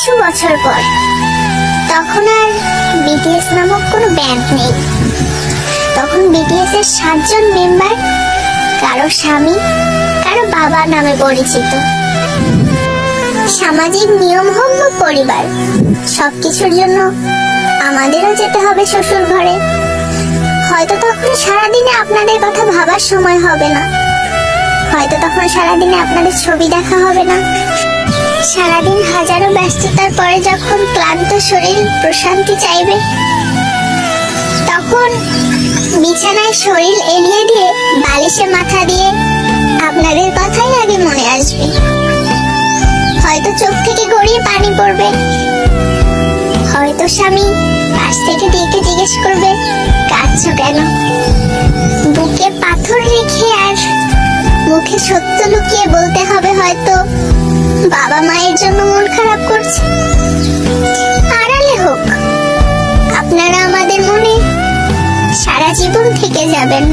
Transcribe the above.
কিছু বছর পর। তখন আর বিটিএস নামক কোনো ব্যান্ড নেই। তখন বিটিএস এর 7 জন মেম্বার কারো স্বামী, কারো বাবা নামে পরিচিত। সামাজিক নিয়ম হোক বা পরিবার, সবকিছুর জন্য আমাদেরও যেতে হবে শ্বশুর ঘরে। হয়তো তখন সারাদিনে আপনাদের কথা ভাবার সময় হবে না, হয়তো তখন সারাদিনে আপনাদের ছবি দেখা হবে না। সারাদিন হাজারো ব্যস্ততার পরে যখন ক্লান্ত শরীর প্রশান্তি চাইবে, তখন বিছানায় শরীর এলিয়ে দিয়ে বালিশে মাথা দিয়ে আপনাদের কথাই আগে মনে আসবে। হয়তো চোখ থেকে গড়িয়ে পানি পড়বে, হয়তো স্বামী পাশ থেকে ডেকে জিজ্ঞেস করবে কাঁদছো কেন। বুকে পাথর রেখে আর মুখে সত্য লুকিয়ে বলতে হবে হয়তো বাবা মায়ের জন্য মন খারাপ করছে। আড়ালে হোক, আপনারা আমাদের মনে সারা জীবন থেকে যাবেন।